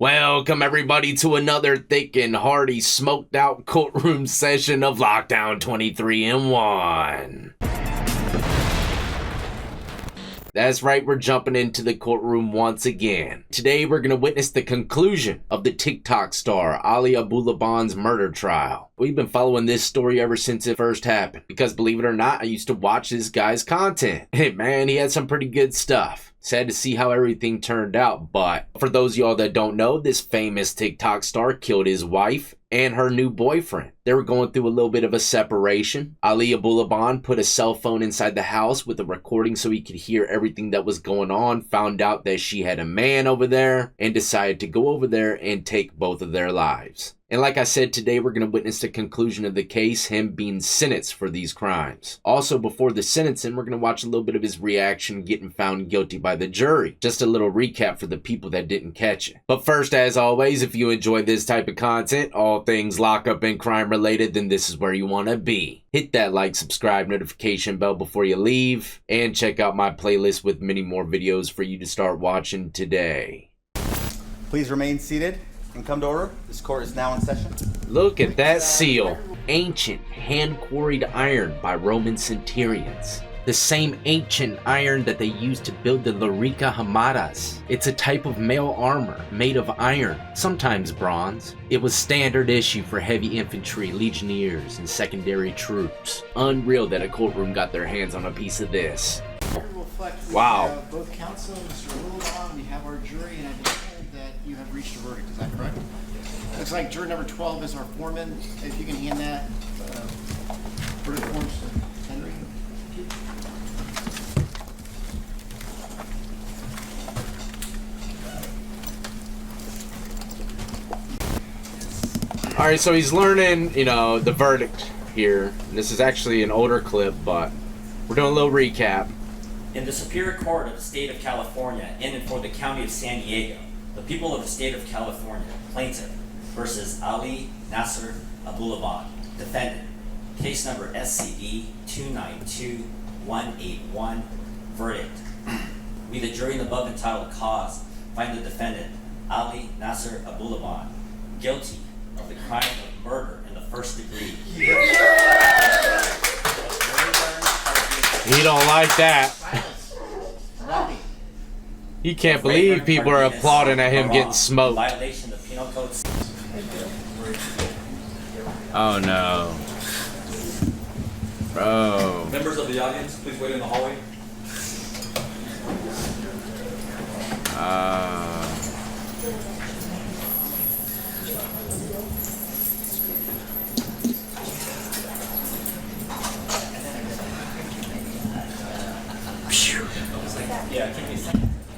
Welcome everybody to another thick and hearty smoked out courtroom session of Lockdown 23 in 1. That's right, we're jumping into the courtroom once again. Today we're going to witness the conclusion of the TikTok star Ali Abulaban's murder trial. We've been following this story ever since it first happened, because believe it or not, I used to watch this guy's content. Hey man, he had some pretty good stuff. Sad to see how everything turned out, but for those of y'all that don't know, this famous TikTok star killed his wife and her new boyfriend. They were going through a little bit of a separation. Ali Abulaban put a cell phone inside the house with a recording so he could hear everything that was going on, found out that she had a man over there, and decided to go over there and take both of their lives. And like I said, today we're going to witness the conclusion of the case, him being sentenced for these crimes. Also, before the sentencing, we're going to watch a little bit of his reaction getting found guilty by the jury. Just a little recap for the people that didn't catch it. But first, as always, if you enjoy this type of content, all things lockup and crime related, then this is where you want to be. Hit that like, subscribe, notification bell before you leave, and check out my playlist with many more videos for you to start watching today. Please remain seated and come to order. This court is now in session. Look at that seal. Ancient hand-quarried iron by Roman centurions. The same ancient iron that they used to build the Lorica Hamadas. It's a type of mail armor made of iron, sometimes bronze. It was standard issue for heavy infantry, legionnaires, and secondary troops. Unreal that a courtroom got their hands on a piece of this. Wow. We have both counsel, Mr. Abulaban, we have our jury, and I declare that you have reached a verdict. Is that correct? Looks like jury number 12 is our foreman. If you can hand that verdict forms to Henry. Alright, so he's learning, the verdict here. And this is actually an older clip, but we're doing a little recap. In the Superior Court of the State of California, in and for the County of San Diego, the people of the State of California, plaintiff versus Ali Nasser Abulaban, defendant, case number SCD 292181, verdict. We, the jury in the above entitled cause, find the defendant, Ali Nasser Abulaban, guilty of the crime of murder in the first degree. He don't like that. He can't believe people are applauding at him getting smoked. Violation of penal code. Oh no. Bro. Members of the audience, please wait in the hallway.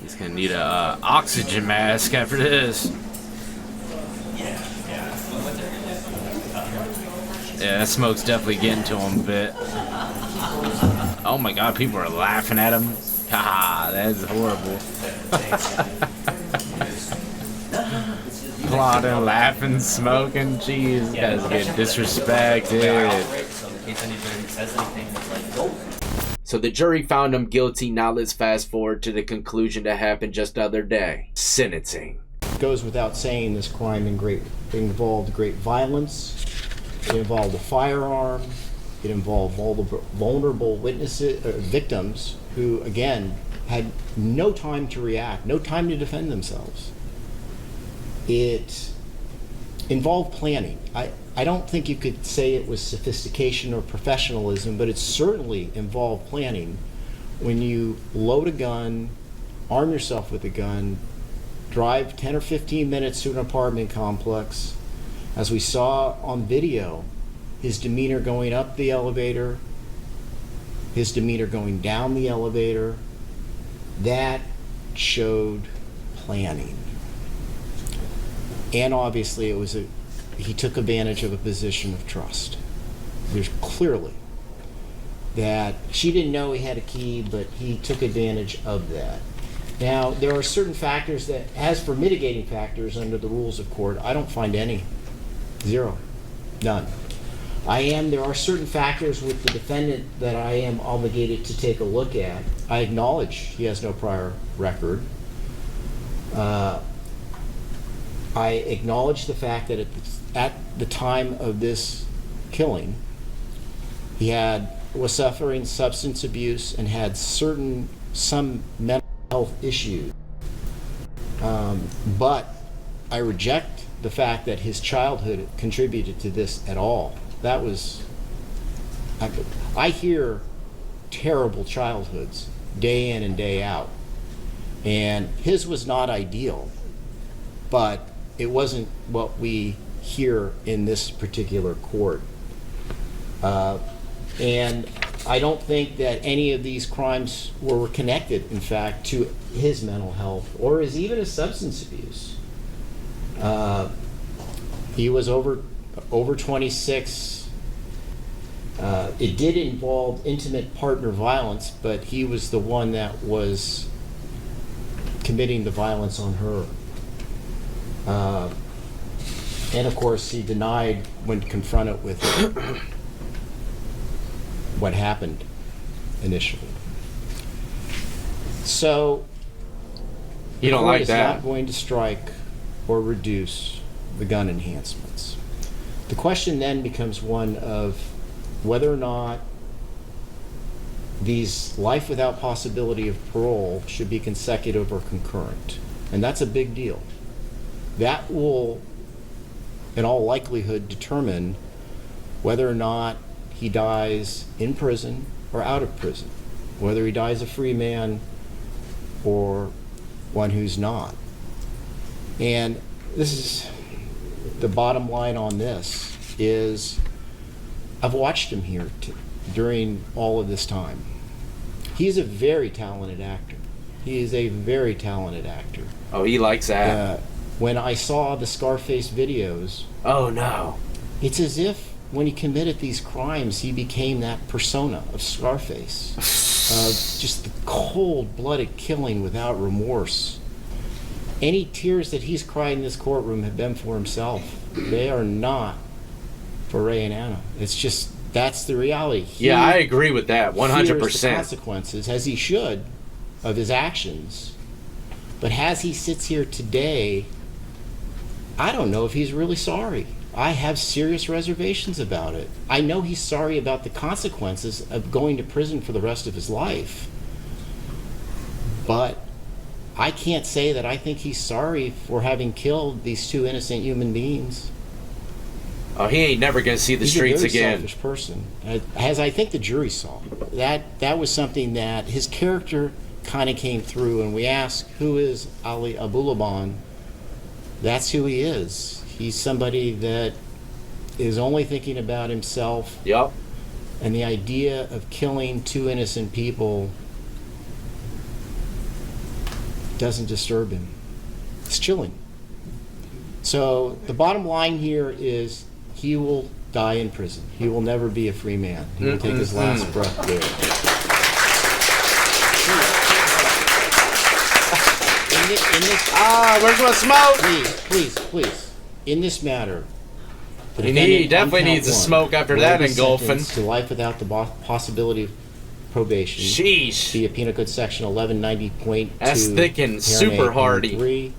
He's gonna need a oxygen mask after this. Yeah, that smoke's definitely getting to him a bit. Oh my god, people are laughing at him. Ah, that is horrible. Plotting, laughing, smoking. Jeez, this guy's getting disrespected. So the jury found him guilty. Now let's fast forward to the conclusion that happened just the other day. Sentencing. It goes without saying this crime involved great violence. It involved a firearm. It involved all the vulnerable victims who, again, had no time to react, no time to defend themselves. It involved planning. I don't think you could say it was sophistication or professionalism, but it certainly involved planning. When you load a gun, arm yourself with a gun, drive 10 or 15 minutes to an apartment complex, as we saw on video, his demeanor going up the elevator, his demeanor going down the elevator, that showed planning. And obviously he took advantage of a position of trust. There's clearly that she didn't know he had a key, but he took advantage of that. Now, there are certain factors that, as for mitigating factors under the rules of court, I don't find any. Zero. None. There are certain factors with the defendant that I am obligated to take a look at. I acknowledge he has no prior record. I acknowledge the fact that at the time of this killing, he was suffering substance abuse and had some mental health issues. But I reject the fact that his childhood contributed to this at all. I hear terrible childhoods day in and day out, and his was not ideal, but it wasn't what we hear in this particular court. And I don't think that any of these crimes were connected, in fact, to his mental health or even his substance abuse. He was over 26. It did involve intimate partner violence, but he was the one that was committing the violence on her. And of course, he denied when confronted with what happened initially. So, You don't like is that? not going to strike or reduce the gun enhancements. The question then becomes one of whether or not these life without possibility of parole should be consecutive or concurrent. And that's a big deal. That will, in all likelihood, determine whether or not he dies in prison or out of prison, whether he dies a free man or one who's not. And this is the bottom line on this is I've watched him here during all of this time. He's a very talented actor. He is a very talented actor. Oh, he likes that. When I saw the Scarface videos, Oh no. it's as if when he committed these crimes, he became that persona of Scarface, of just the cold-blooded killing without remorse. Any tears that he's cried in this courtroom have been for himself. They are not for Ray and Anna. It's just, that's the reality. Yeah, I agree with that, Fears 100%. the consequences, as he should, of his actions. But as he sits here today, I don't know if he's really sorry. I have serious reservations about it. I know he's sorry about the consequences of going to prison for the rest of his life. But I can't say that I think he's sorry for having killed these two innocent human beings. Oh, he ain't never gonna see the streets He's a very again. selfish person, as I think the jury saw. That was something that his character kind of came through, and we ask, who is Ali Abulaban? That's who he is. He's somebody that is only thinking about himself, Yup. and the idea of killing two innocent people doesn't disturb him. It's chilling. So the bottom line here is he will die in prison. He will never be a free man. He will take his last breath there. Where's my smoke? Please. In this matter, the He defendant definitely on count needs a one smoke after will that be engulfing. sentenced to life without the possibility of probation. Sheesh. Via Penal Code Section 1190.2. That's thick and parent super A, hardy. parent 3.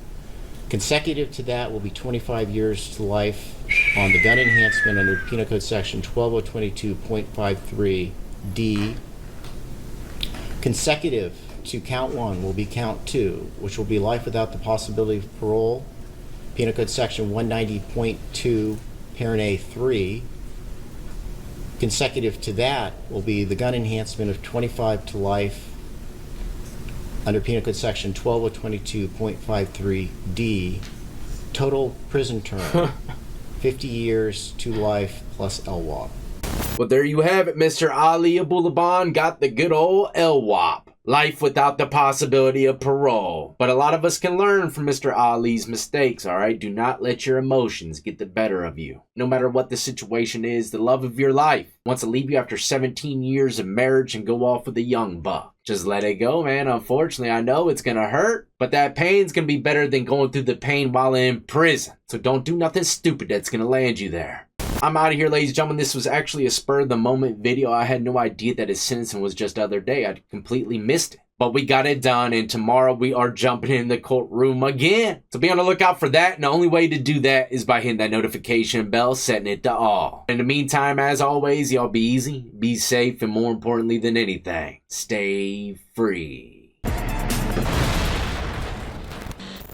Consecutive to that will be 25 years to life on the gun enhancement under Penal Code Section 12022.53D. Consecutive to count 1 will be count 2, which will be life without the possibility of parole. Penal Code Section 190.2, parent A3. Consecutive to that will be the gun enhancement of 25 to life under Penal Code Section 12022.53D. Total prison term, 50 years to life plus LWOP. Well, there you have it. Mr. Ali Abulaban got the good old LWOP. Life without the possibility of parole. But a lot of us can learn from Mr. Ali's mistakes, alright? Do not let your emotions get the better of you. No matter what the situation is, the love of your life wants to leave you after 17 years of marriage and go off with a young buck. Just let it go, man. Unfortunately, I know it's gonna hurt, but that pain's gonna be better than going through the pain while in prison. So don't do nothing stupid that's gonna land you there. I'm out of here, ladies and gentlemen. This was actually a spur of the moment video. I had no idea that his sentencing was just the other day. I completely missed it. But we got it done, and tomorrow we are jumping in the courtroom again. So be on the lookout for that, and the only way to do that is by hitting that notification bell, setting it to all. In the meantime, as always, y'all be easy, be safe, and more importantly than anything, stay free.